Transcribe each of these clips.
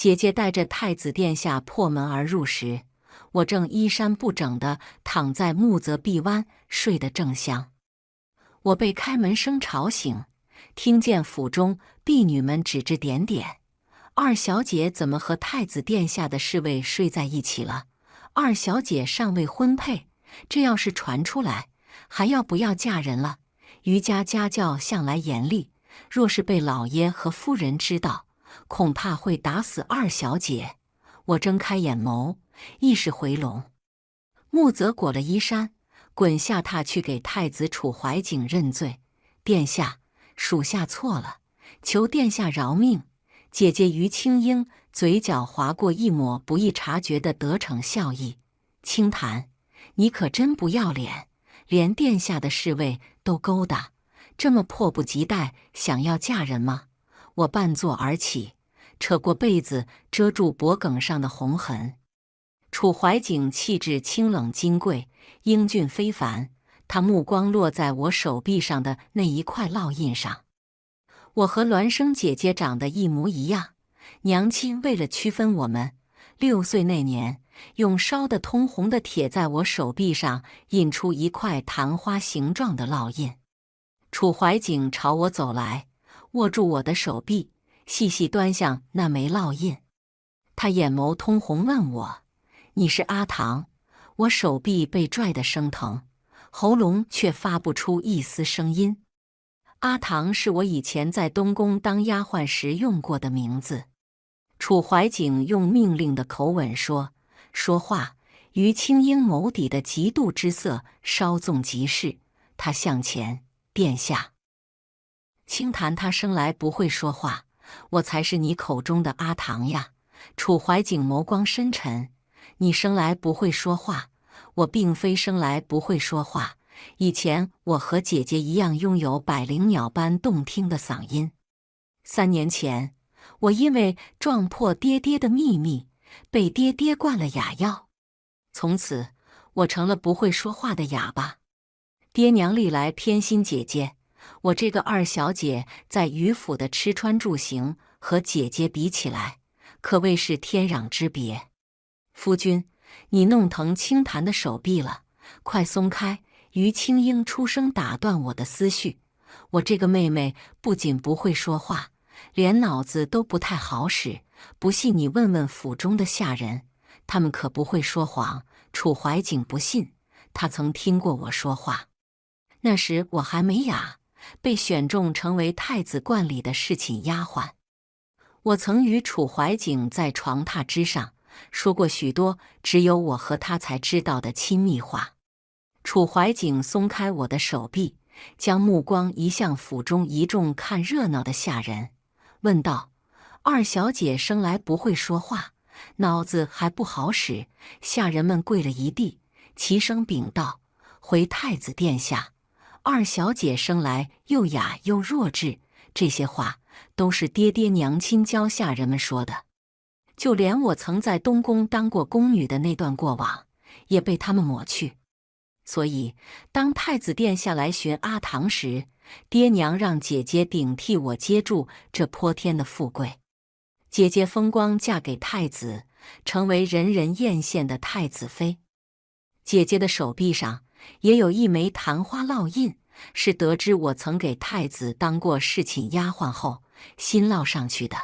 姐姐带着太子殿下破门而入时，我正衣衫不整地躺在木泽臂弯，睡得正香。我被开门声吵醒，听见府中婢女们指指点点：“二小姐怎么和太子殿下的侍卫睡在一起了？二小姐尚未婚配，这要是传出来，还要不要嫁人了？余家家教向来严厉，若是被老爷和夫人知道，恐怕会打死二小姐。”我睁开眼眸，意识回笼。穆泽裹了衣衫，滚下榻去给太子楚怀景认罪：“殿下，属下错了，求殿下饶命。”姐姐于青英嘴角划过一抹不易察觉的得逞笑意：“清谈，你可真不要脸，连殿下的侍卫都勾搭，这么迫不及待想要嫁人吗？”我半坐而起，扯过被子遮住脖颈上的红痕。楚怀景气质清冷金贵，英俊非凡，他目光落在我手臂上的那一块烙印上。我和孪生姐姐长得一模一样，娘亲为了区分我们，6岁那年用烧得通红的铁在我手臂上印出一块昙花形状的烙印。楚怀景朝我走来，握住我的手臂，细细端详那枚烙印。他眼眸通红，问我：“你是阿唐？”我手臂被拽得生疼，喉咙却发不出一丝声音。阿唐是我以前在东宫当丫鬟时用过的名字。楚怀景用命令的口吻说：“说话。”于青英眸底的嫉妒之色稍纵即逝，他向前：“殿下。”轻谈他生来不会说话，我才是你口中的阿唐呀。楚怀景眸光深沉：“你生来不会说话，我并非生来不会说话。以前我和姐姐一样拥有百灵鸟般动听的嗓音。3年前，我因为撞破爹爹的秘密，被爹爹灌了哑药。从此，我成了不会说话的哑巴。爹娘历来偏心姐姐，我这个二小姐在余府的吃穿住行和姐姐比起来，可谓是天壤之别。夫君，你弄疼清谈的手臂了，快松开！”于青英出声打断我的思绪：“我这个妹妹不仅不会说话，连脑子都不太好使。不信你问问府中的下人，他们可不会说谎。”楚怀景不信，他曾听过我说话。那时我还没哑，被选中成为太子观里的侍寝丫鬟。我曾与楚怀景在床榻之上说过许多只有我和他才知道的亲密话。楚怀景松开我的手臂，将目光移向府中一众看热闹的下人，问道：“二小姐生来不会说话，脑子还不好使。”下人们跪了一地，齐声禀道：“回太子殿下，二小姐生来又哑又弱智，这些话都是爹爹娘亲教下人们说的。就连我曾在东宫当过宫女的那段过往，也被他们抹去。所以，当太子殿下来寻阿唐时，爹娘让姐姐顶替我接住这泼天的富贵。姐姐风光嫁给太子，成为人人艳羡的太子妃。姐姐的手臂上也有一枚昙花烙印，是得知我曾给太子当过侍寝丫鬟后新烙上去的。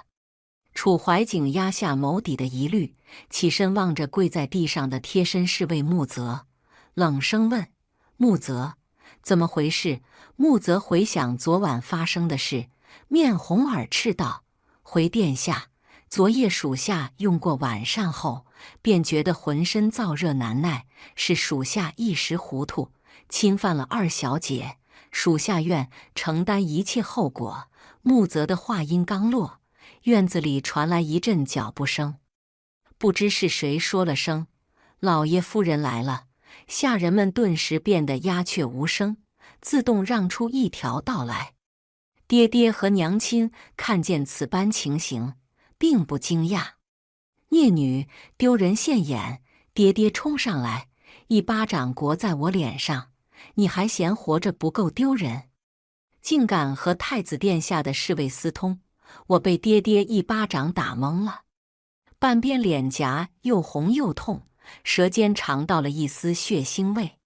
楚怀景压下眸底的疑虑，起身望着跪在地上的贴身侍卫穆泽，冷声问：“穆泽，怎么回事？”穆泽回想昨晚发生的事，面红耳赤道：“回殿下，昨夜属下用过晚膳后，便觉得浑身燥热难耐，是属下一时糊涂，侵犯了二小姐，属下愿承担一切后果。”穆泽的话音刚落，院子里传来一阵脚步声，不知是谁说了声：“老爷夫人来了。”下人们顿时变得鸦雀无声，自动让出一条道来。爹爹和娘亲看见此般情形，并不惊讶。孽女，丢人现眼！爹爹冲上来，一巴掌掴在我脸上：“你还嫌活着不够丢人？竟敢和太子殿下的侍卫私通！”我被爹爹一巴掌打懵了。半边脸颊又红又痛，舌尖尝到了一丝血腥味。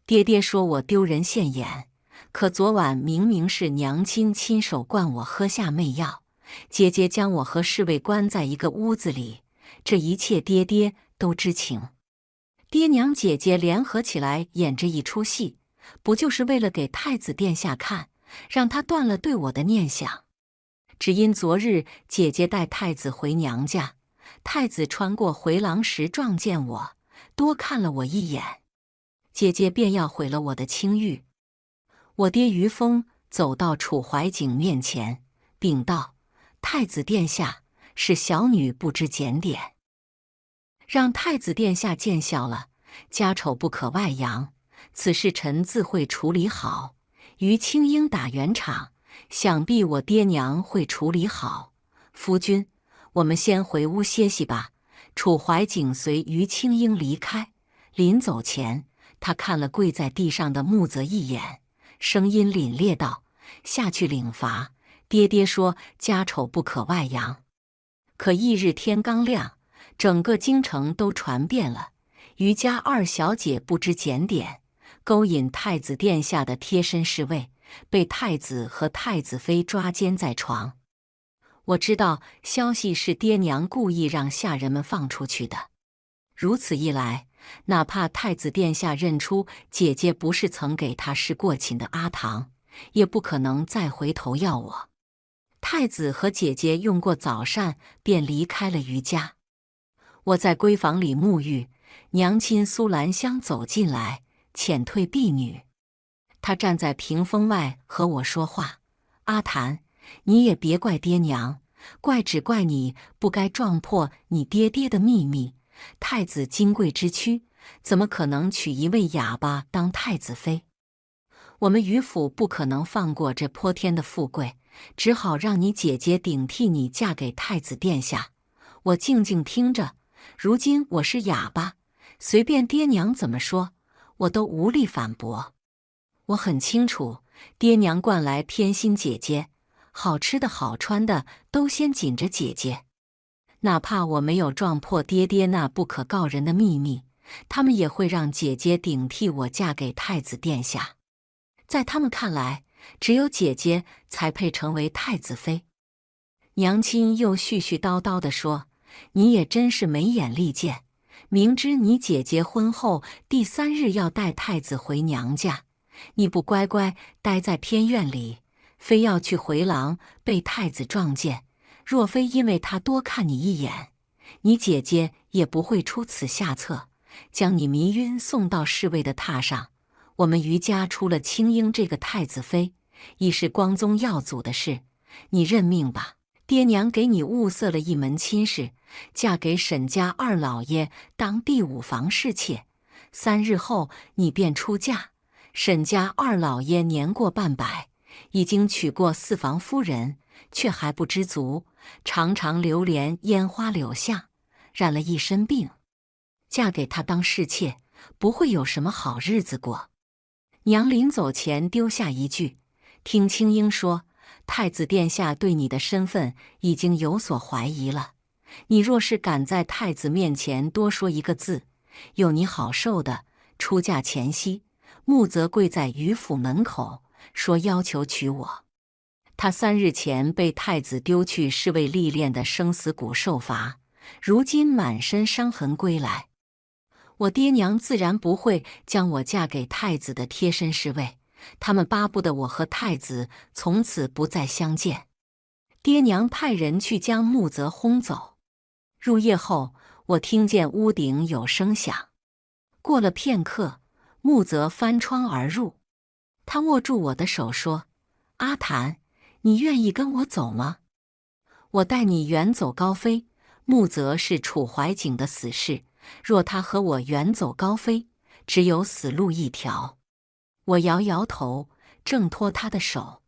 爹爹说我丢人现眼，可昨晚明明是娘亲亲手灌我喝下媚药，姐姐将我和侍卫关在一个屋子里，这一切爹爹都知情。爹娘姐姐联合起来演这一出戏，不就是为了给太子殿下看，让他断了对我的念想？只因昨日姐姐带太子回娘家，太子穿过回廊时撞见我，多看了我一眼，姐姐便要毁了我的清誉。我爹于峰走到楚怀景面前，禀道：“太子殿下，是小女不知检点，让太子殿下见笑了，家丑不可外扬，此事臣自会处理好。于青英打圆场，想必我爹娘会处理好。夫君，我们先回屋歇息吧。”楚怀景随于青英离开，临走前，他看了跪在地上的穆泽一眼，声音凛冽道：“下去领罚。爹爹说家丑不可外扬。”可翌日天刚亮，整个京城都传遍了，于家二小姐不知检点，勾引太子殿下的贴身侍卫，被太子和太子妃抓奸在床。我知道消息是爹娘故意让下人们放出去的。如此一来，哪怕太子殿下认出姐姐不是曾给他试过寝的阿唐，也不可能再回头要我。太子和姐姐用过早膳，便离开了于家。我在闺房里沐浴，娘亲苏兰香走进来，遣退婢女。她站在屏风外和我说话：“阿谭，你也别怪爹娘，只怪你不该撞破你爹爹的秘密。太子金贵之躯，怎么可能娶一位哑巴当太子妃？我们于府不可能放过这泼天的富贵，只好让你姐姐顶替你嫁给太子殿下。我静静听着，如今我是哑巴，随便爹娘怎么说，我都无力反驳。我很清楚，爹娘惯来偏心姐姐，好吃的好穿的都先紧着姐姐。哪怕我没有撞破爹爹那不可告人的秘密，他们也会让姐姐顶替我嫁给太子殿下。在他们看来，只有姐姐才配成为太子妃。娘亲又絮絮叨叨地说：“你也真是没眼力见，明知你姐姐婚后第3日要带太子回娘家，你不乖乖待在偏院里，非要去回廊被太子撞见。若非因为他多看你一眼，你姐姐也不会出此下策，将你迷晕送到侍卫的榻上。我们于家出了青英这个太子妃，已是光宗耀祖的事，你认命吧。爹娘给你物色了一门亲事，嫁给沈家二老爷当第5房侍妾。3日后你便出嫁。沈家二老爷年过半百，已经娶过4房夫人，却还不知足，常常流连烟花柳巷，染了一身病。嫁给他当侍妾，不会有什么好日子过。”娘临走前丢下一句：“听青英说，太子殿下对你的身份已经有所怀疑了。你若是敢在太子面前多说一个字，有你好受的。”出嫁前夕，穆泽跪在于府门口，说要求娶我。他3日前被太子丢去侍卫历练的生死谷受罚，如今满身伤痕归来。我爹娘自然不会将我嫁给太子的贴身侍卫，他们巴不得我和太子从此不再相见。爹娘派人去将穆泽轰走。入夜后，我听见屋顶有声响。过了片刻，穆泽翻窗而入，他握住我的手说：“阿谭，你愿意跟我走吗？我带你远走高飞。穆泽是楚怀景的死士，若他和我远走高飞，只有死路一条。”我摇摇头，挣脱他的手，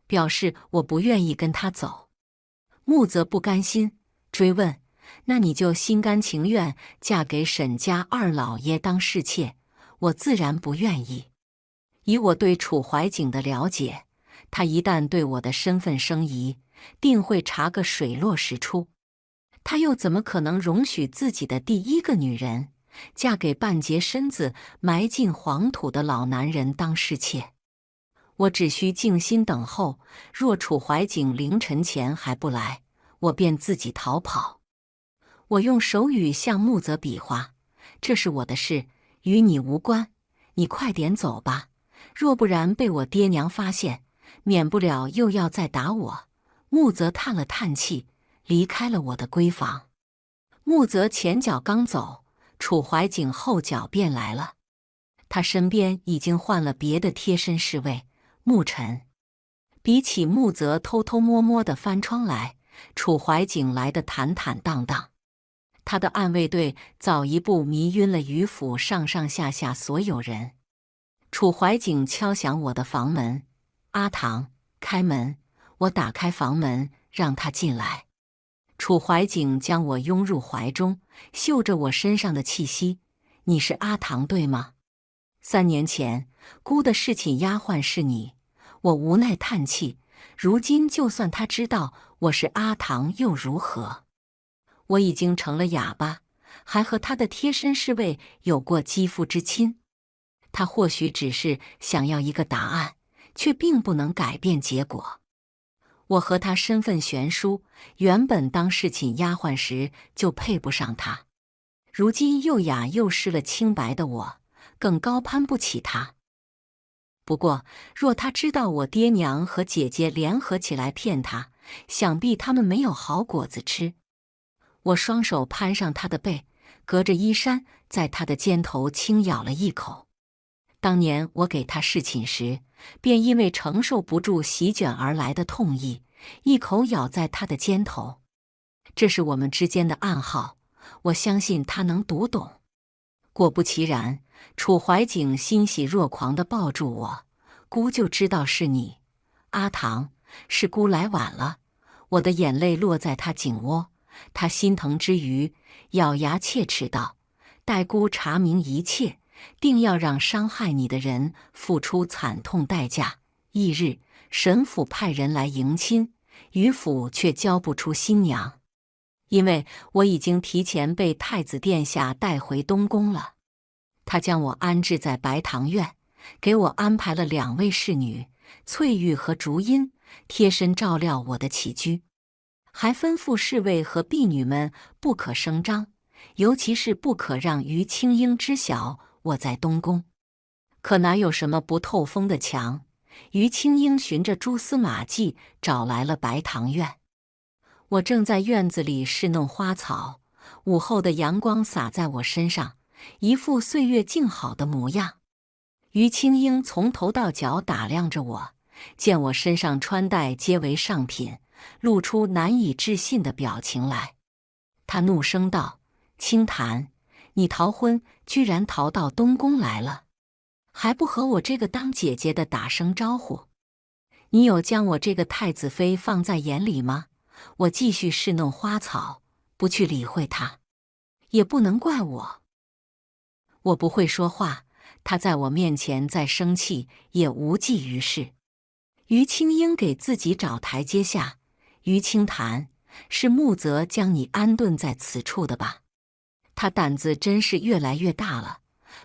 表示我不愿意跟他走。穆泽不甘心，追问：“那你就心甘情愿嫁给沈家二老爷当侍妾？”我自然不愿意。以我对楚怀景的了解，他一旦对我的身份生疑，定会查个水落石出。他又怎么可能容许自己的第一个女人嫁给半截身子埋进黄土的老男人当侍妾？我只需静心等候，若楚怀景凌晨前还不来，我便自己逃跑。我用手语向穆泽比划，这是我的事，与你无关，你快点走吧，若不然被我爹娘发现，免不了又要再打我。穆泽叹了叹气，离开了我的闺房。穆泽前脚刚走，楚怀景后脚便来了，他身边已经换了别的贴身侍卫穆尘。比起穆泽偷偷摸摸地翻窗来，楚怀景来得坦坦荡荡。他的暗卫队早一步迷晕了于府上上下下所有人。楚怀景敲响我的房门：“阿唐，开门。”我打开房门，让他进来。楚怀景将我拥入怀中，嗅着我身上的气息：“你是阿唐对吗？3年前，姑的侍寝丫鬟是你。”我无奈叹气，如今就算他知道我是阿唐又如何？我已经成了哑巴，还和他的贴身侍卫有过肌肤之亲。他或许只是想要一个答案，却并不能改变结果。我和他身份悬殊，原本当侍寝丫鬟时就配不上他，如今又哑又失了清白的我，更高攀不起他。不过，若他知道我爹娘和姐姐联合起来骗他，想必他们没有好果子吃。我双手攀上他的背，隔着衣衫，在他的肩头轻咬了一口。当年我给他侍寝时，便因为承受不住席卷而来的痛意，一口咬在他的肩头。这是我们之间的暗号，我相信他能读懂。果不其然，楚怀景欣喜若狂地抱住我：“姑就知道是你，阿唐，是姑来晚了。”我的眼泪落在他颈窝，他心疼之余，咬牙切齿道：“待姑查明一切，定要让伤害你的人付出惨痛代价。”翌日，沈府派人来迎亲，于府却交不出新娘，因为我已经提前被太子殿下带回东宫了。他将我安置在白堂院，给我安排了2位侍女翠玉和竹音，贴身照料我的起居，还吩咐侍卫和婢女们不可声张，尤其是不可让于青英知晓我在东宫。可哪有什么不透风的墙？于青英循着蛛丝马迹找来了白堂院。我正在院子里侍弄花草，午后的阳光洒在我身上，一副岁月静好的模样。于青英从头到脚打量着我，见我身上穿戴皆为上品，露出难以置信的表情来。他怒声道：“清谈，你逃婚居然逃到东宫来了，还不和我这个当姐姐的打声招呼？你有将我这个太子妃放在眼里吗？”我继续侍弄花草，不去理会他，也不能怪我。我不会说话，他在我面前再生气也无济于事。于青英给自己找台阶下：“于清谈，是穆泽将你安顿在此处的吧？他胆子真是越来越大了。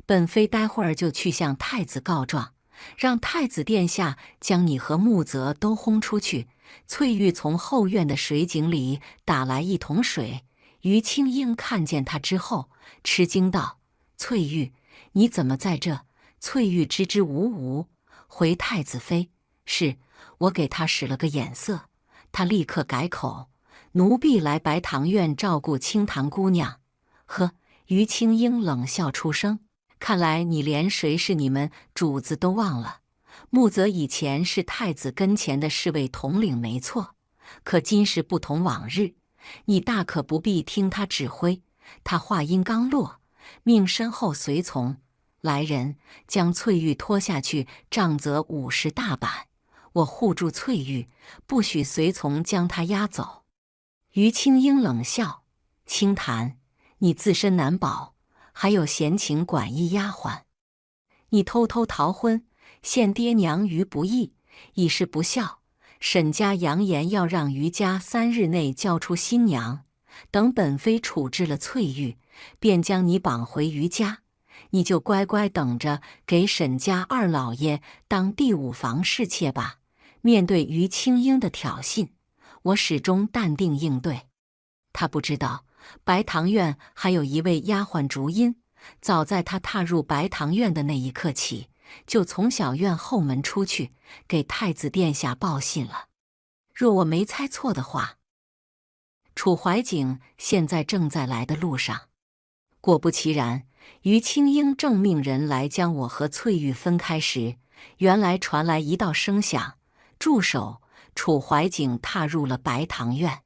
本妃待会儿就去向太子告状，让太子殿下将你和穆泽都轰出去。”翠玉从后院的水井里打来1桶水，于青英看见他之后，吃惊道：“翠玉，你怎么在这？”翠玉支支吾吾回太子妃：“是。”我给他使了个眼色，他立刻改口：“奴婢来白堂院照顾清潭姑娘。”呵，于青英冷笑出声：“看来你连谁是你们主子都忘了。穆泽以前是太子跟前的侍卫统领没错，可今时不同往日，你大可不必听他指挥。”他话音刚落，命身后随从来人将翠玉拖下去，杖责50大板。我护住翠玉，不许随从将她押走。于青英冷笑：“清谈，你自身难保，还有闲情管一丫鬟？你偷偷逃婚，陷爹娘于不义，已是不孝。沈家扬言要让于家3日内交出新娘，等本妃处置了翠玉，便将你绑回于家，你就乖乖等着给沈家二老爷当第五房侍妾吧。”面对于青英的挑衅，我始终淡定应对。他不知道白堂院还有一位丫鬟竹音，早在他踏入白堂院的那一刻起，就从小院后门出去，给太子殿下报信了。若我没猜错的话，楚怀景现在正在来的路上。果不其然，于青英正命人来将我和翠玉分开时，原来传来一道声响：“住手！”楚怀景踏入了白堂院。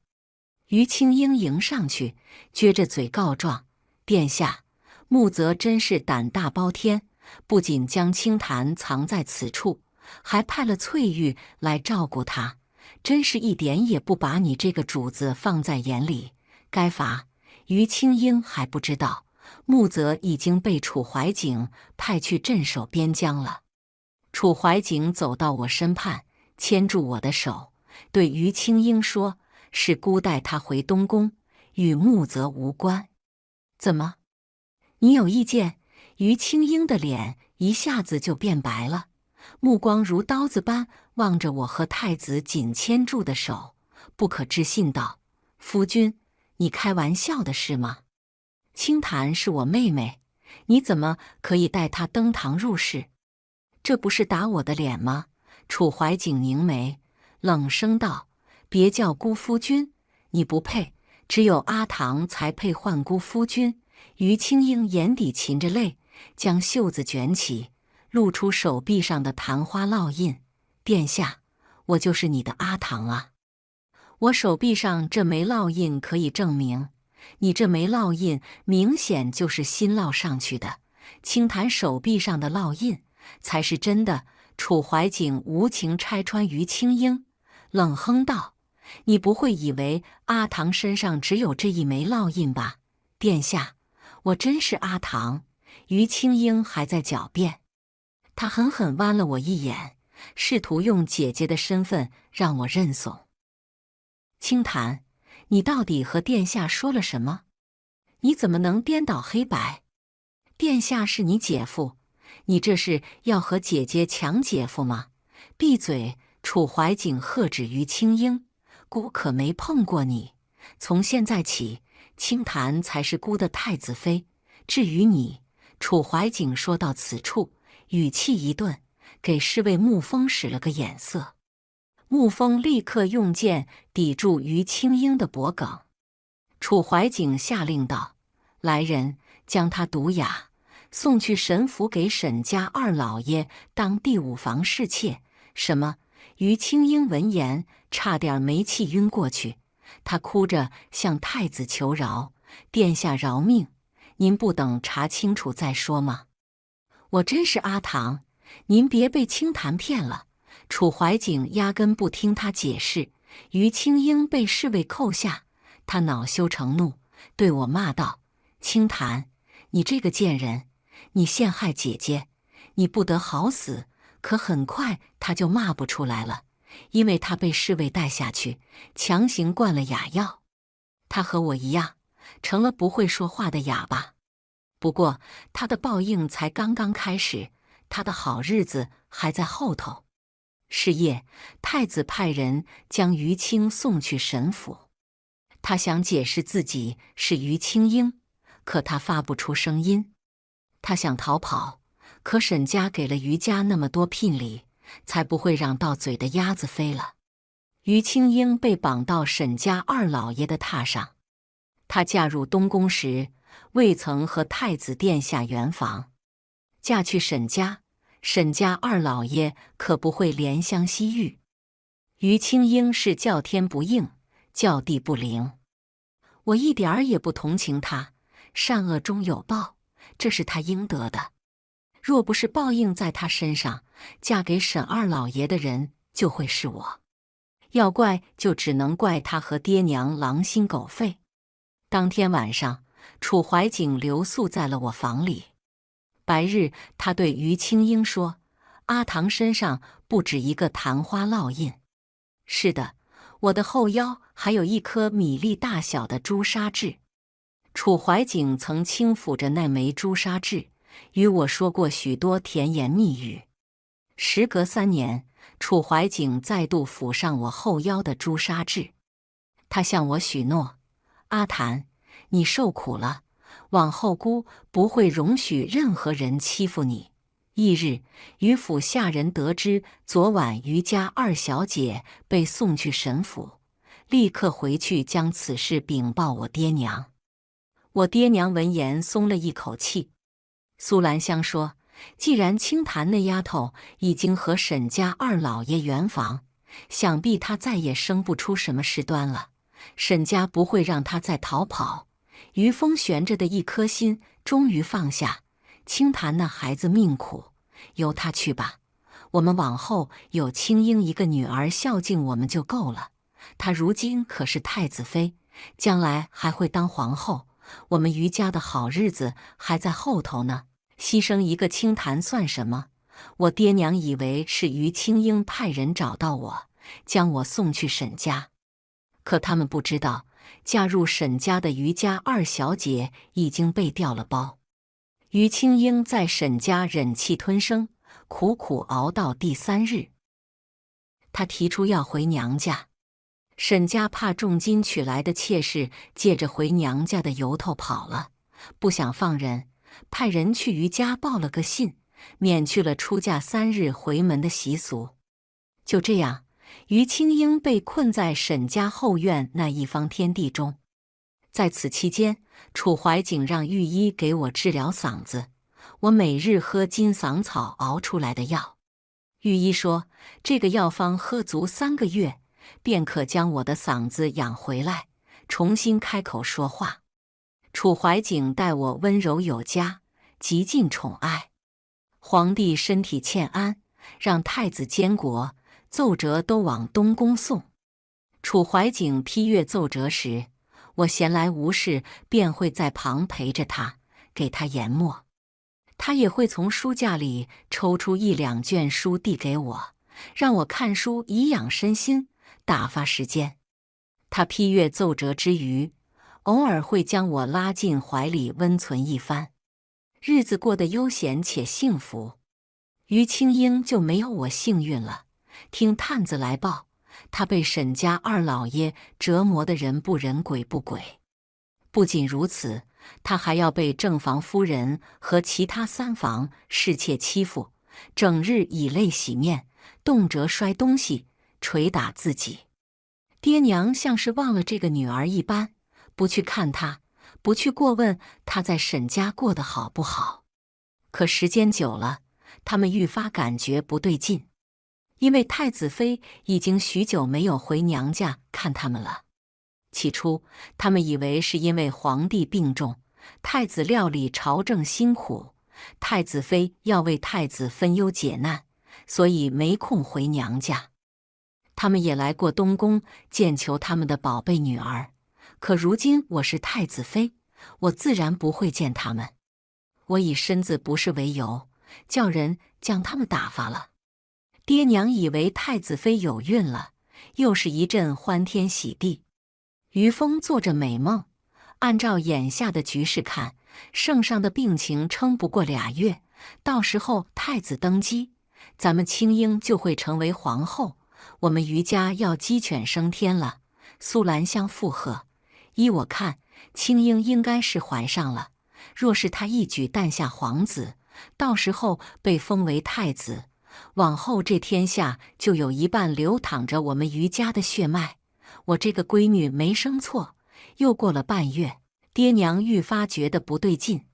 于青英迎上去，撅着嘴告状：“殿下，穆泽真是胆大包天，不仅将清谈藏在此处，还派了翠玉来照顾他，真是一点也不把你这个主子放在眼里，该罚。”于青英还不知道，穆泽已经被楚怀景派去镇守边疆了。楚怀景走到我身畔，牵住我的手，对于青英说：“是姑带他回东宫，与穆泽无关。”“怎么？你有意见？”于青英的脸一下子就变白了，目光如刀子般望着我和太子紧牵住的手，不可置信道：“夫君，你开玩笑的是吗？清谈是我妹妹，你怎么可以带她登堂入室？这不是打我的脸吗？”楚怀景凝眉，冷声道：“别叫姑夫君，你不配，只有阿唐才配唤姑夫君。”于青英眼底噙着泪，将袖子卷起，露出手臂上的昙花烙印。“殿下，我就是你的阿唐啊！我手臂上这枚烙印可以证明，你这枚烙印明显就是新烙上去的，清谈手臂上的烙印才是真的。”楚怀景无情拆穿于青英，冷哼道：“你不会以为阿唐身上只有这一枚烙印吧？”“殿下，我真是阿唐。”于青英还在狡辩，他狠狠剜了我一眼，试图用姐姐的身份让我认怂。“清谈，你到底和殿下说了什么？你怎么能颠倒黑白？殿下是你姐夫，你这是要和姐姐抢姐夫吗？”“闭嘴！”楚怀景喝止于青英，“姑可没碰过你。从现在起，清谈才是姑的太子妃。至于你……”楚怀景说到此处，语气一顿，给侍卫沐风使了个眼色。沐风立刻用剑抵住于青英的脖颈。楚怀景下令道：“来人，将他毒哑，送去沈府给沈家二老爷当第五房侍妾。”“什么？”于青英闻言差点没气晕过去，她哭着向太子求饶：“殿下饶命，您不等查清楚再说吗？”“我真是阿唐，您别被清谈骗了。”楚怀景压根不听他解释。于青英被侍卫扣下，他恼羞成怒，对我骂道：“清谈，你这个贱人，你陷害姐姐，你不得好死！”可很快他就骂不出来了，因为他被侍卫带下去，强行灌了哑药。他和我一样，成了不会说话的哑巴。不过他的报应才刚刚开始，他的好日子还在后头。是夜，太子派人将于青送去沈府。他想解释自己是于青英，可他发不出声音。他想逃跑，可沈家给了于家那么多聘礼，才不会让到嘴的鸭子飞了。于青英被绑到沈家二老爷的榻上。她嫁入东宫时，未曾和太子殿下圆房。嫁去沈家，沈家二老爷可不会怜香惜玉。于青英是叫天不应，叫地不灵。我一点儿也不同情她，善恶终有报，这是她应得的。若不是报应在她身上，嫁给沈二老爷的人就会是我。要怪就只能怪她和爹娘狼心狗肺。当天晚上，楚怀景留宿在了我房里。白日，他对于青英说：“阿唐身上不止一个昙花烙印。”“是的，我的后腰还有一颗米粒大小的朱砂痣。楚怀瑾曾轻抚着那枚朱砂痣，与我说过许多甜言蜜语。时隔3年，楚怀瑾再度抚上我后腰的朱砂痣，他向我许诺：“阿谭，你受苦了，往后姑不会容许任何人欺负你。”翌日，于府下人得知昨晚于家2小姐被送去沈府，立刻回去将此事禀报我爹娘。我爹娘闻言松了一口气。苏兰香说：“既然清潭那丫头已经和沈家2老爷圆房，想必她再也生不出什么事端了。沈家不会让她再逃跑。”于峰悬着的一颗心终于放下。清潭那孩子命苦，由他去吧。我们往后有青英一个女儿孝敬我们就够了。她如今可是太子妃，将来还会当皇后。我们于家的好日子还在后头呢，牺牲一个清潭算什么？我爹娘以为是于青英派人找到我，将我送去沈家，可他们不知道，嫁入沈家的于家2小姐已经被调了包。于青英在沈家忍气吞声，苦苦熬到第3日，她提出要回娘家。沈家怕重金娶来的妾室借着回娘家的由头跑了，不想放人，派人去于家报了个信，免去了出嫁3日回门的习俗。就这样，于青英被困在沈家后院那一方天地中。在此期间，楚怀瑾让御医给我治疗嗓子，我每日喝金嗓草熬出来的药。御医说，这个药方喝足3个月，便可将我的嗓子养回来，重新开口说话。楚怀瑾待我温柔有加，极尽宠爱。皇帝身体欠安，让太子监国，奏折都往东宫送。楚怀瑾批阅奏折时，我闲来无事便会在旁陪着他，给他研墨。他也会从书架里抽出1、2卷书递给我，让我看书以养身心，打发时间。他批阅奏折之余，偶尔会将我拉进怀里温存一番，日子过得悠闲且幸福。于青英就没有我幸运了。听探子来报，他被沈家2老爷折磨得人不人鬼不鬼。不仅如此，他还要被正房夫人和其他3房侍妾欺负，整日以泪洗面，动辄摔东西，捶打自己。爹娘像是忘了这个女儿一般，不去看她，不去过问她在沈家过得好不好。可时间久了，他们愈发感觉不对劲，因为太子妃已经许久没有回娘家看他们了。起初，他们以为是因为皇帝病重，太子料理朝政辛苦，太子妃要为太子分忧解难，所以没空回娘家。他们也来过东宫见求他们的宝贝女儿，可如今我是太子妃，我自然不会见他们。我以身子不适为由，叫人将他们打发了。爹娘以为太子妃有孕了，又是一阵欢天喜地。于峰做着美梦，按照眼下的局势看，圣上的病情撑不过2月，到时候太子登基，咱们青英就会成为皇后，我们于家要鸡犬升天了。苏兰香附和，依我看，青英应该是怀上了，若是她一举诞下皇子，到时候被封为太子，往后这天下就有一半流淌着我们于家的血脉。我这个闺女没生错。又过了半月，爹娘愈发觉得不对劲。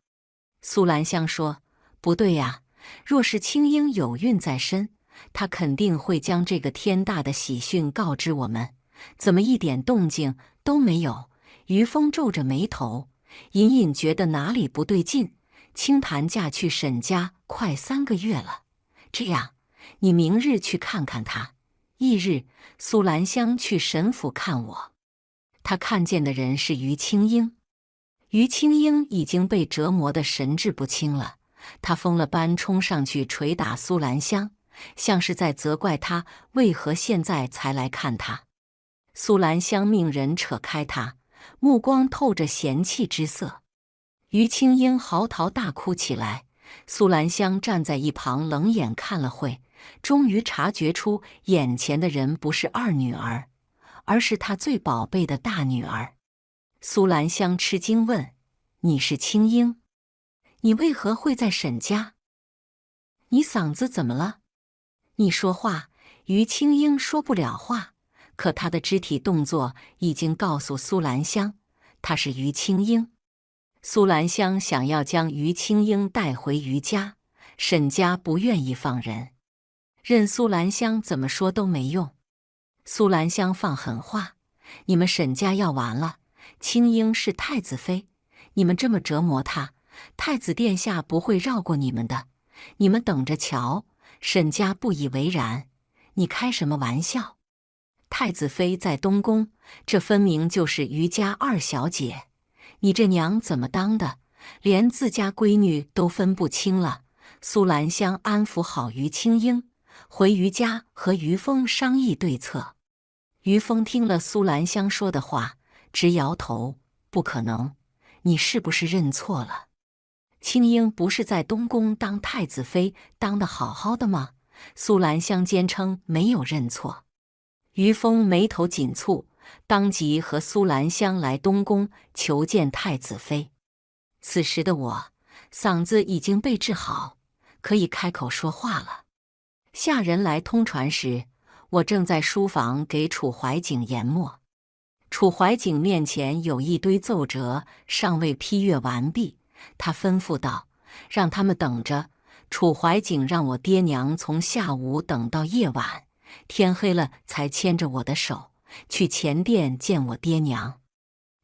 苏兰香说：“不对呀，若是青英有孕在身，她肯定会将这个天大的喜讯告知我们，怎么一点动静都没有？”于峰皱着眉头，隐隐觉得哪里不对劲。清潭嫁去沈家快3个月了，这样，你明日去看看她。翌日，苏兰香去沈府看我。她看见的人是于青英。于青英已经被折磨得神志不清了，她疯了般冲上去捶打苏兰香，像是在责怪她为何现在才来看她。苏兰香命人扯开他，目光透着嫌弃之色。于青英嚎啕大哭起来。苏兰香站在一旁冷眼看了会，终于察觉出眼前的人不是二女儿，而是她最宝贝的大女儿。苏兰香吃惊问：“你是青英？你为何会在沈家？你嗓子怎么了？你说话。”于青英说不了话，可她的肢体动作已经告诉苏兰香，她是于青英。苏兰香想要将于青英带回于家，沈家不愿意放人，任苏兰香怎么说都没用。苏兰香放狠话：“你们沈家要完了，青英是太子妃，你们这么折磨她，太子殿下不会绕过你们的，你们等着瞧。”沈家不以为然：“你开什么玩笑？太子妃在东宫，这分明就是于家二小姐。你这娘怎么当的，连自家闺女都分不清了。”苏兰香安抚好于青英，回于家和于峰商议对策。于峰听了苏兰香说的话，直摇头：“不可能，你是不是认错了？青英不是在东宫当太子妃当得好好的吗？”苏兰香坚称没有认错。于峰眉头紧蹙，当即和苏兰香来东宫求见太子妃。此时的我嗓子已经被治好，可以开口说话了。下人来通传时，我正在书房给楚怀景研墨。楚怀景面前有一堆奏折尚未批阅完毕，他吩咐道：“让他们等着。”楚怀景让我爹娘从下午等到夜晚，天黑了才牵着我的手去前殿见我爹娘。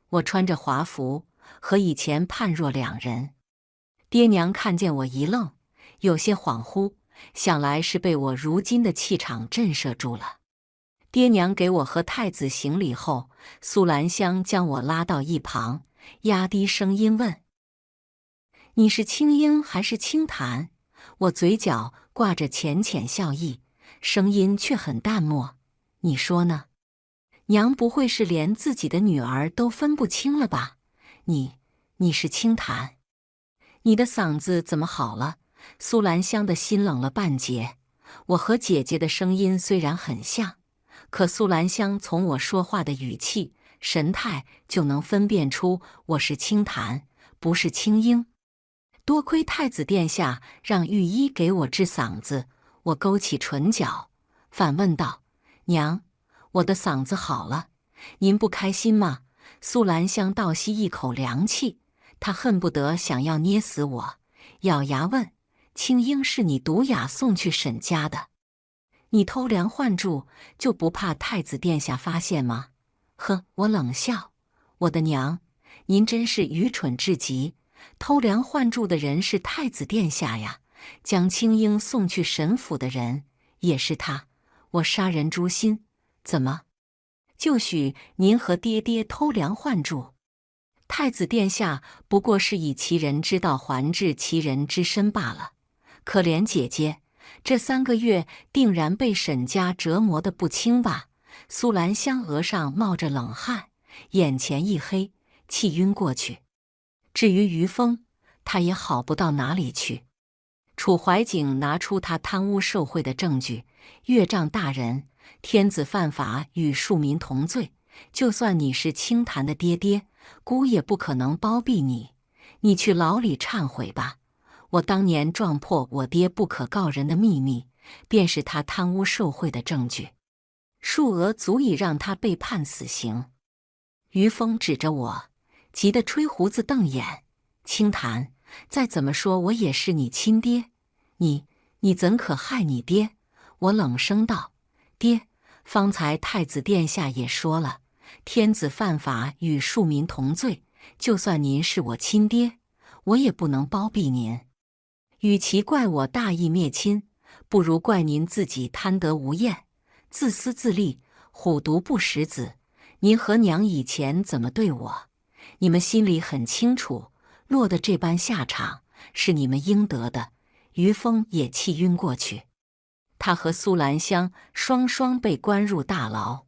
我穿着华服，和以前判若两人。爹娘看见我一愣，有些恍惚，想来是被我如今的气场震慑住了。爹娘给我和太子行礼后，苏兰香将我拉到一旁，压低声音问：“你是青英还是青檀？”我嘴角挂着浅浅笑意，声音却很淡漠：“你说呢？娘不会是连自己的女儿都分不清了吧？你是青檀？你的嗓子怎么好了？”苏兰香的心冷了半截。我和姐姐的声音虽然很像，可苏兰香从我说话的语气、神态就能分辨出我是青檀，不是青英。多亏太子殿下让御医给我治嗓子，我勾起唇角，反问道：“娘，我的嗓子好了，您不开心吗？”苏兰香倒吸一口凉气，她恨不得想要捏死我，咬牙问：“青英是你毒哑送去沈家的，你偷梁换柱就不怕太子殿下发现吗？”呵，我冷笑：“我的娘，您真是愚蠢至极。偷梁换柱的人是太子殿下呀，将青英送去沈府的人也是他。我杀人诛心，怎么就许您和爹爹偷梁换柱？太子殿下不过是以其人之道还治其人之身罢了。可怜姐姐，这3个月定然被沈家折磨得不轻吧？”苏兰香额上冒着冷汗，眼前一黑，气晕过去。至于于峰，他也好不到哪里去。楚怀景拿出他贪污受贿的证据：“岳丈大人，天子犯法与庶民同罪，就算你是清谈的爹爹，姑也不可能包庇你。你去牢里忏悔吧。我当年撞破我爹不可告人的秘密，便是他贪污受贿的证据，数额足以让他被判死刑。”于峰指着我，急得吹胡子瞪眼：“清谈，再怎么说我也是你亲爹，你怎可害你爹？”我冷声道：“爹，方才太子殿下也说了，天子犯法与庶民同罪，就算您是我亲爹，我也不能包庇您。与其怪我大义灭亲，不如怪您自己贪得无厌，自私自利，虎毒不食子。您和娘以前怎么对我，你们心里很清楚，落得这般下场是你们应得的。”于峰也气晕过去，他和苏兰香双双被关入大牢。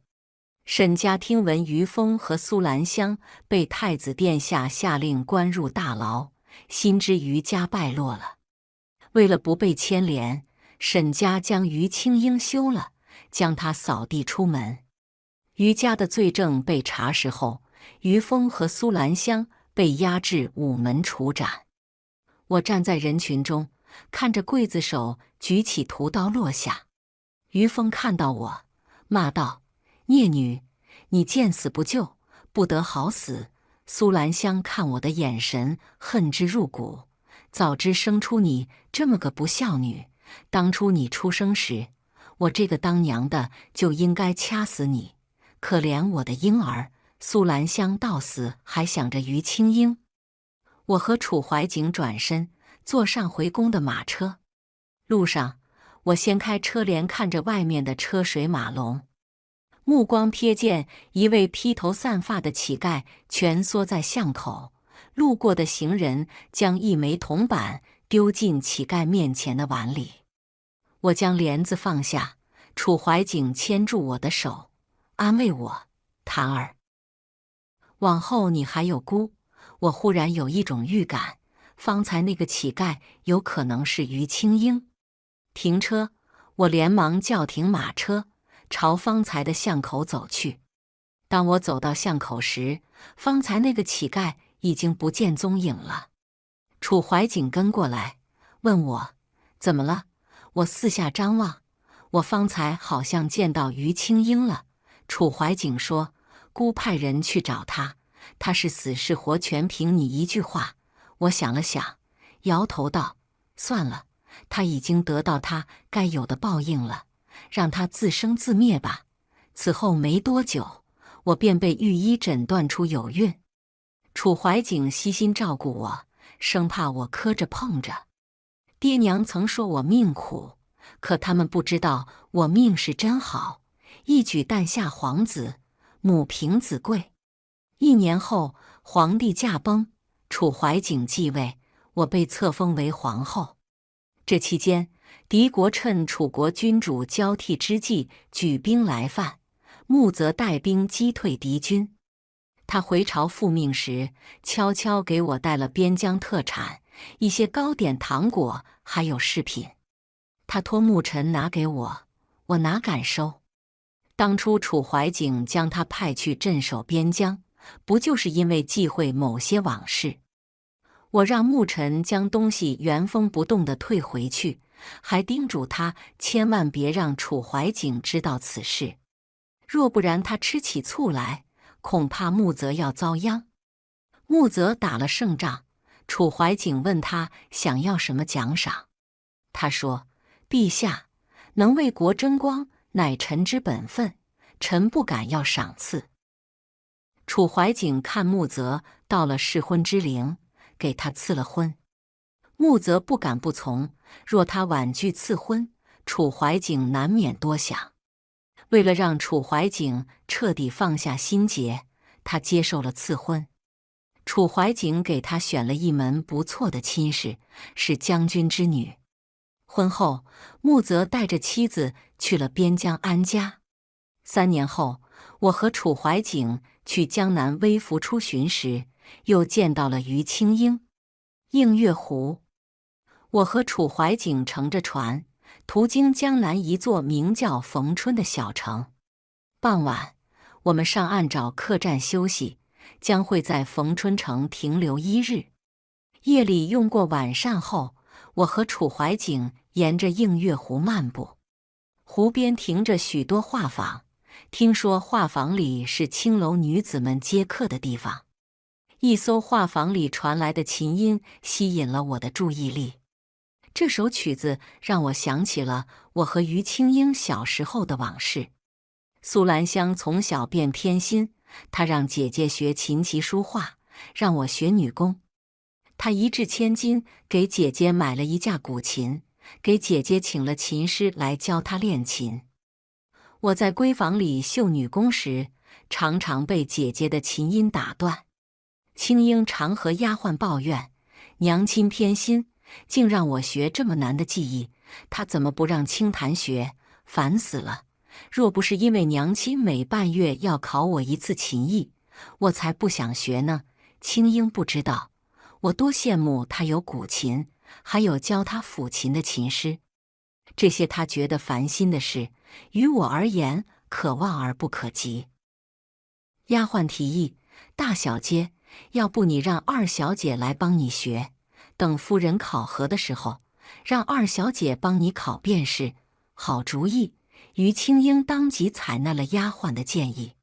沈家听闻于峰和苏兰香被太子殿下下令关入大牢，心知于家败落了。为了不被牵连，沈家将于青英休了，将他扫地出门。于家的罪证被查实后，于峰和苏兰香被押至午门处斩。我站在人群中，看着刽子手举起屠刀落下。于峰看到我，骂道：“孽女，你见死不救，不得好死！”苏兰香看我的眼神恨之入骨，早知生出你这么个不孝女，当初你出生时，我这个当娘的就应该掐死你。可怜我的婴儿！苏兰香到死还想着于青英。我和楚怀景转身坐上回宫的马车，路上我掀开车帘，看着外面的车水马龙，目光瞥见一位披头散发的乞丐蜷缩在巷口，路过的行人将一枚铜板丢进乞丐面前的碗里。我将帘子放下，楚怀景牵住我的手，安慰我：“檀儿，往后你还有姑。”我忽然有一种预感，方才那个乞丐有可能是于青英。停车，我连忙叫停马车，朝方才的巷口走去。当我走到巷口时，方才那个乞丐已经不见踪影了。楚怀景跟过来，问我怎么了。我四下张望，我方才好像见到于青英了。楚怀景说：“姑派人去找他，他是死是活全凭你一句话。”我想了想，摇头道：“算了，他已经得到他该有的报应了，让他自生自灭吧。”此后没多久，我便被御医诊断出有孕。楚怀景悉心照顾我，生怕我磕着碰着。爹娘曾说我命苦，可他们不知道我命是真好，一举诞下皇子，母凭子贵。1年后，皇帝驾崩，楚怀景继位，我被册封为皇后。这期间，敌国趁楚国君主交替之际举兵来犯，穆则带兵击退敌军。他回朝复命时，悄悄给我带了边疆特产，一些糕点、糖果，还有饰品。他托牧臣拿给我，我哪敢收？当初楚怀景将他派去镇守边疆，不就是因为忌讳某些往事？我让牧臣将东西原封不动地退回去，还叮嘱他千万别让楚怀景知道此事，若不然他吃起醋来，恐怕穆则要遭殃。穆则打了胜仗，楚怀景问他想要什么奖赏，他说：“陛下，能为国争光，乃臣之本分，臣不敢要赏赐。”楚怀景看穆则到了适婚之龄，给他赐了婚。穆则不敢不从，若他婉拒赐婚，楚怀景难免多想。为了让楚怀景彻底放下心结，他接受了赐婚。楚怀景给他选了一门不错的亲事，是将军之女。婚后，穆则带着妻子去了边疆安家。3年后，我和楚怀景去江南微服出巡时，又见到了于青英。映月湖，我和楚怀景乘着船，途经江南一座名叫逢春的小城。傍晚，我们上岸找客栈休息，将会在逢春城停留1日。夜里用过晚膳后，我和楚怀景沿着映月湖漫步。湖边停着许多画舫，听说画舫里是青楼女子们接客的地方。一艘画舫里传来的琴音吸引了我的注意力。这首曲子让我想起了我和于青英小时候的往事。苏兰香从小便偏心，她让姐姐学琴棋书画，让我学女工。她一掷千金给姐姐买了一架古琴，给姐姐请了琴师来教她练琴。我在闺房里绣女工时，常常被姐姐的琴音打断。青英常和丫鬟抱怨，娘亲偏心，竟让我学这么难的技艺，她怎么不让清谈学？烦死了！若不是因为娘亲每半月要考我一次琴艺，我才不想学呢。青英不知道，我多羡慕她有古琴，还有教她抚琴的琴师。这些她觉得烦心的事，于我而言可望而不可及。丫鬟提议：“大小姐，要不你让二小姐来帮你学，等夫人考核的时候，让二小姐帮你考便是。”好主意！于青英当即采纳了丫鬟的建议。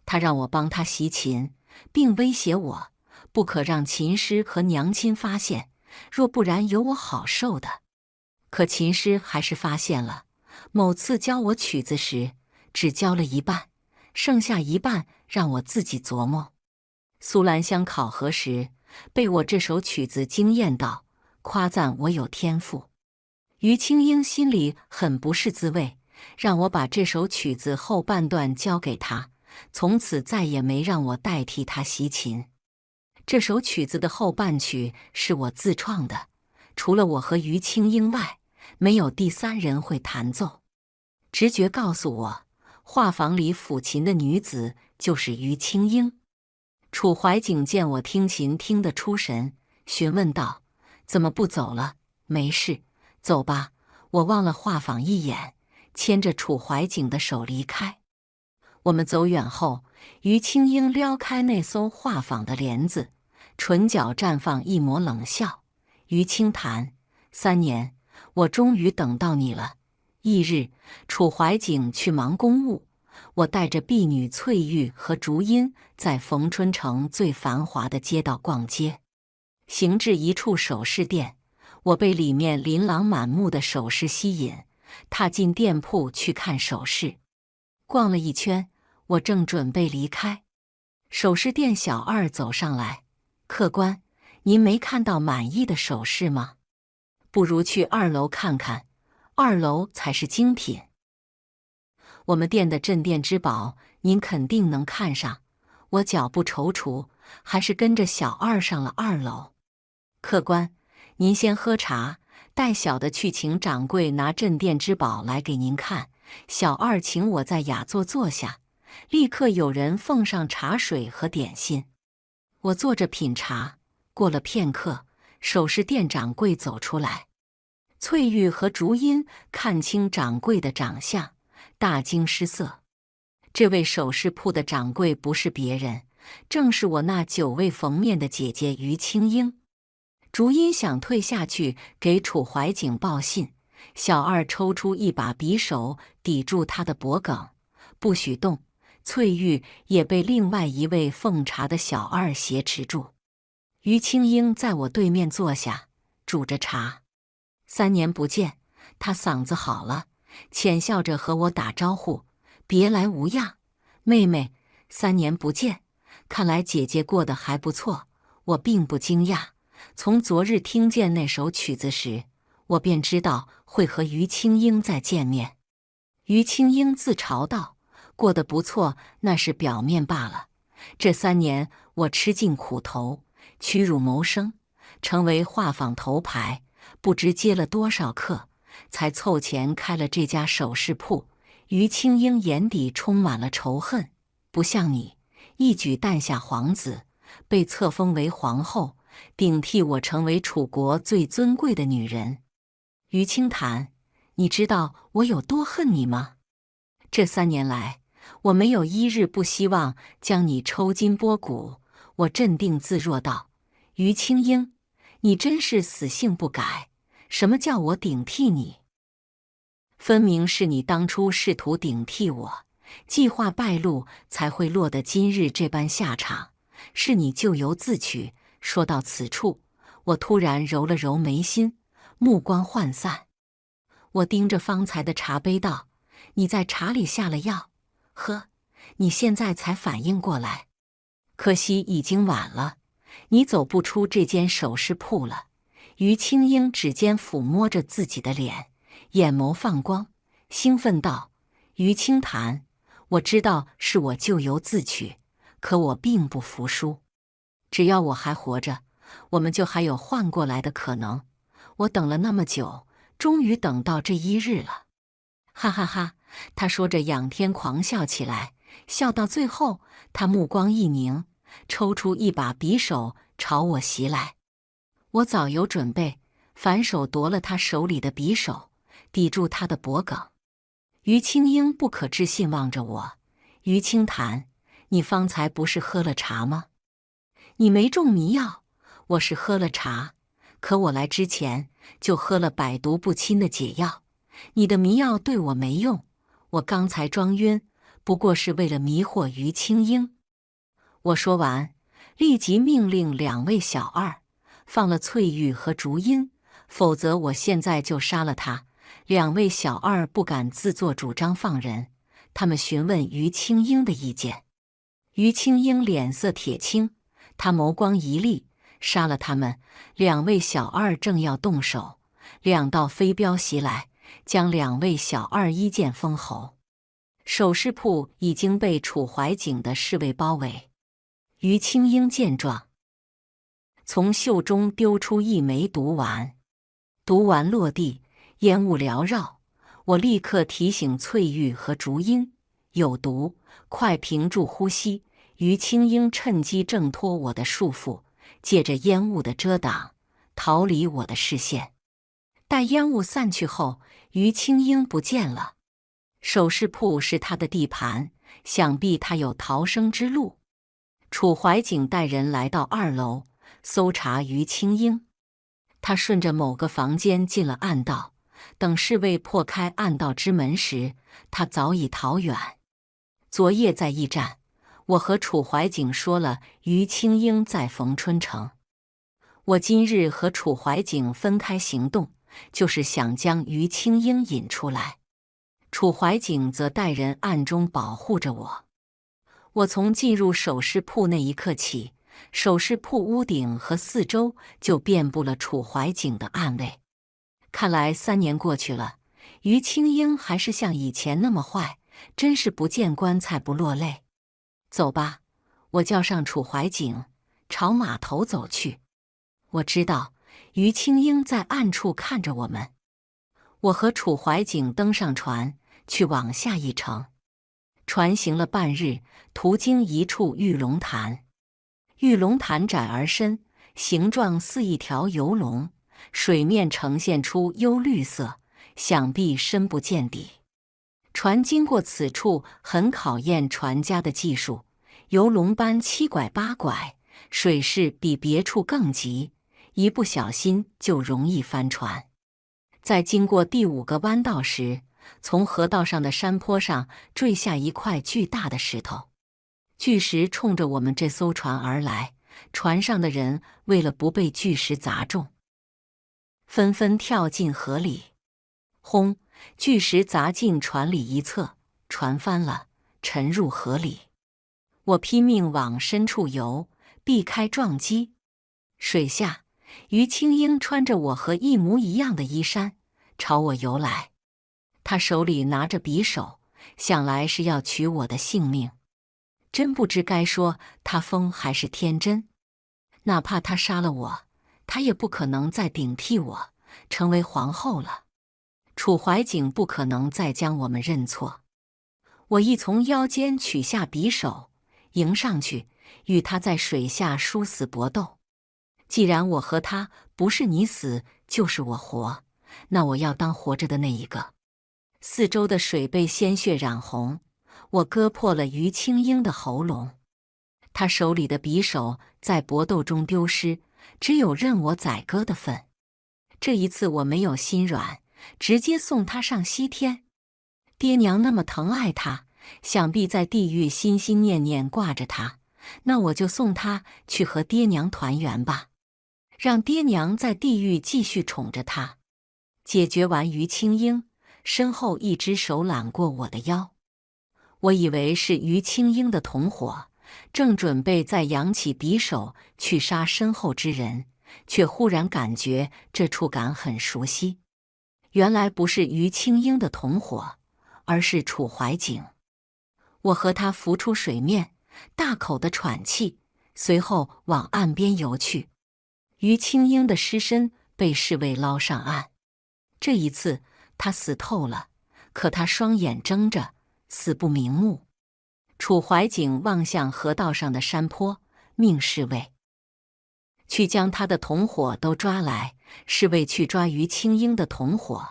她让我帮她习琴，并威胁我不可让琴师和娘亲发现，若不然有我好受的。可琴师还是发现了。某次教我曲子时，只教了一半，剩下一半让我自己琢磨。苏兰香考核时，被我这首曲子惊艳到，夸赞我有天赋。于青英心里很不是滋味，让我把这首曲子后半段交给他，从此再也没让我代替他习琴。这首曲子的后半曲是我自创的，除了我和于青英外，没有第三人会弹奏。直觉告诉我，画舫里抚琴的女子就是于青英。楚怀景见我听琴听得出神，询问道：“怎么不走了？”“没事，走吧。”我望了画舫一眼，牵着楚怀景的手离开。我们走远后，于青英撩开那艘画舫的帘子，唇角绽放一抹冷笑：“于清谈，3年，我终于等到你了。”翌日，楚怀景去忙公务，我带着婢女翠玉和竹音在逢春城最繁华的街道逛街。行至一处首饰店，我被里面琳琅满目的首饰吸引，踏进店铺去看首饰。逛了一圈，我正准备离开，首饰店小二走上来：“客官，您没看到满意的首饰吗？不如去2楼看看，2楼才是精品。我们店的镇店之宝，您肯定能看上。”我脚步踌躇，还是跟着小二上了2楼。客官，您先喝茶，带小的去请掌柜拿镇店之宝来给您看。小二请我在雅座坐下，立刻有人奉上茶水和点心。我坐着品茶，过了片刻，首饰店掌柜走出来。翠玉和竹音看清掌柜的长相，大惊失色。这位首饰铺的掌柜不是别人，正是我那久未逢面的姐姐于青英。竹音想退下去给楚怀景报信，小二抽出一把匕首抵住他的脖颈，不许动。翠玉也被另外一位奉茶的小二挟持住。于青英在我对面坐下，煮着茶。3年不见，他嗓子好了，浅笑着和我打招呼：“别来无恙，妹妹，3年不见，看来姐姐过得还不错。”我并不惊讶，从昨日听见那首曲子时，我便知道会和于青英再见面。于青英自嘲道：“过得不错，那是表面罢了。这3年我吃尽苦头，屈辱谋生，成为画舫头牌，不知接了多少客，才凑钱开了这家首饰铺。”于青英眼底充满了仇恨，不像你，一举诞下皇子，被册封为皇后，顶替我成为楚国最尊贵的女人。于清谈，你知道我有多恨你吗？这3年来，我没有一日不希望将你抽筋剥骨。我镇定自若道：“于青英，你真是死性不改，什么叫我顶替你？分明是你当初试图顶替我，计划败露，才会落得今日这般下场，是你咎由自取。”说到此处，我突然揉了揉眉心，目光涣散。我盯着方才的茶杯道：“你在茶里下了药？呵，你现在才反应过来，可惜已经晚了，你走不出这间首饰铺了。”于青英指尖抚摸着自己的脸，眼眸放光，兴奋道：“于清谈，我知道是我咎由自取，可我并不服输。只要我还活着，我们就还有换过来的可能。我等了那么久，终于等到这一日了。”哈哈哈，他说着仰天狂笑起来，笑到最后，他目光一凝，抽出一把匕首朝我袭来。我早有准备，反手夺了他手里的匕首，抵住他的脖颈。于青英不可置信望着我：“于清潭，你方才不是喝了茶吗？你没中迷药，我是喝了茶，可我来之前就喝了百毒不侵的解药。你的迷药对我没用，我刚才装晕，不过是为了迷惑于青英。”我说完，立即命令2位小二放了翠玉和竹音，否则我现在就杀了他。2位小二不敢自作主张放人，他们询问于青英的意见。于青英脸色铁青，他眸光一厉，杀了他们。2位小二正要动手，2道飞镖袭来，将2位小二一剑封喉。首饰铺已经被楚怀景的侍卫包围。于青英见状，从袖中丢出一枚毒丸，毒丸落地，烟雾缭绕。我立刻提醒翠玉和竹音：“有毒，快屏住呼吸。”于青英趁机挣脱我的束缚，借着烟雾的遮挡，逃离我的视线。待烟雾散去后，于青英不见了。首饰铺是他的地盘，想必他有逃生之路。楚怀景带人来到2楼，搜查于青英。他顺着某个房间进了暗道，等侍卫破开暗道之门时，他早已逃远。昨夜在驿站，我和楚怀景说了于青英在冯春城。我今日和楚怀景分开行动，就是想将于青英引出来。楚怀景则带人暗中保护着我。我从进入首饰铺那一刻起，首饰铺屋顶和四周就遍布了楚怀景的暗卫。看来3年过去了，于青英还是像以前那么坏，真是不见棺材不落泪。走吧，我叫上楚怀景，朝码头走去。我知道于青英在暗处看着我们。我和楚怀景登上船，去往下一城。船行了半日，途经一处玉龙潭。玉龙潭窄而深，形状似一条游龙，水面呈现出幽绿色，想必深不见底。船经过此处很考验船家的技术，游龙般7拐8拐，水势比别处更急，一不小心就容易翻船。在经过第5个弯道时，从河道上的山坡上坠下一块巨大的石头，巨石冲着我们这艘船而来，船上的人为了不被巨石砸中，纷纷跳进河里。轰！巨石砸进船里一侧，船翻了，沉入河里。我拼命往深处游，避开撞击。水下，于青英穿着我和一模一样的衣衫，朝我游来。他手里拿着匕首，想来是要取我的性命。真不知该说他疯还是天真。哪怕他杀了我，他也不可能再顶替我，成为皇后了。楚怀景不可能再将我们认错。我一从腰间取下匕首，迎上去，与他在水下殊死搏斗。既然我和他不是你死就是我活，那我要当活着的那一个。四周的水被鲜血染红，我割破了于青英的喉咙。他手里的匕首在搏斗中丢失，只有任我宰割的份。这一次我没有心软，直接送他上西天。爹娘那么疼爱他，想必在地狱心心念念挂着他，那我就送他去和爹娘团圆吧，让爹娘在地狱继续宠着他。解决完于青英，身后一只手揽过我的腰。我以为是于青英的同伙，正准备再扬起匕首去杀身后之人，却忽然感觉这触感很熟悉。原来不是于青英的同伙，而是楚怀景。我和他浮出水面，大口的喘气，随后往岸边游去。于青英的尸身被侍卫捞上岸。这一次他死透了，可他双眼睁着，死不瞑目。楚怀景望向河道上的山坡，命侍卫去将他的同伙都抓来。侍卫去抓于青英的同伙，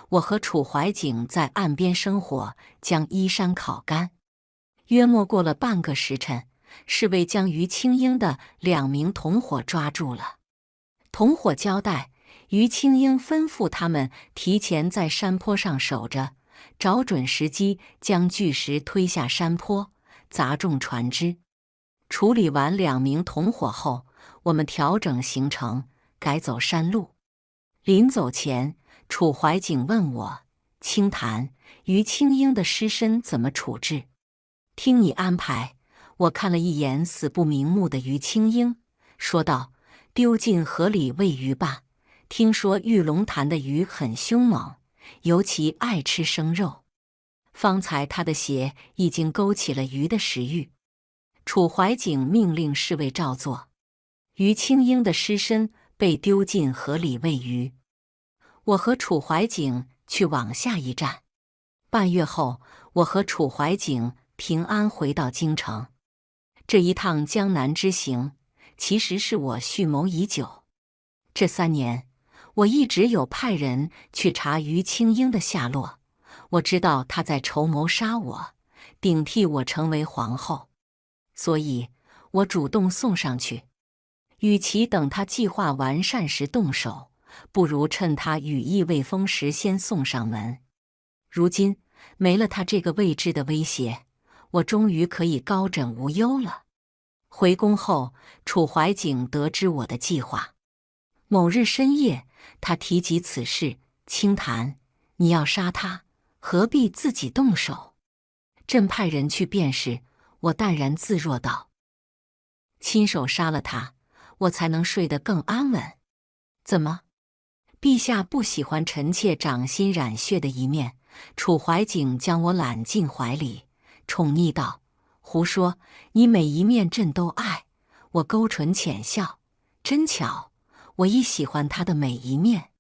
我和楚怀景在岸边生火，将衣衫烤干。约莫过了半个时辰，侍卫将于青英的2名同伙抓住了。同伙交代，于青英吩咐他们提前在山坡上守着，找准时机将巨石推下山坡，砸中船只。处理完2名同伙后，我们调整行程，改走山路。临走前，楚怀景问我：“清谈，于青英的尸身怎么处置？”听你安排。我看了一眼死不瞑目的于青英，说道：“丢进河里喂鱼吧。听说玉龙潭的鱼很凶猛，尤其爱吃生肉。方才他的血已经勾起了鱼的食欲。”楚怀景命令侍卫照做。于青英的尸身被丢进河里喂鱼。我和楚怀景去往下一站。半月后，我和楚怀景平安回到京城。这一趟江南之行，其实是我蓄谋已久。这3年，我一直有派人去查于青英的下落。我知道他在筹谋杀我，顶替我成为皇后，所以我主动送上去。与其等他计划完善时动手，不如趁他羽翼未丰时先送上门。如今没了他这个未知的威胁，我终于可以高枕无忧了。回宫后，楚怀景得知我的计划。某日深夜，他提及此事：“清谈，你要杀他，何必自己动手？朕派人去便是。”我淡然自若道：“亲手杀了他，我才能睡得更安稳。怎么？陛下不喜欢臣妾掌心染血的一面？”楚怀景将我揽进怀里，宠溺道：“胡说！你每一面朕都爱。”我勾唇浅笑：“真巧，我亦喜欢他的每一面。”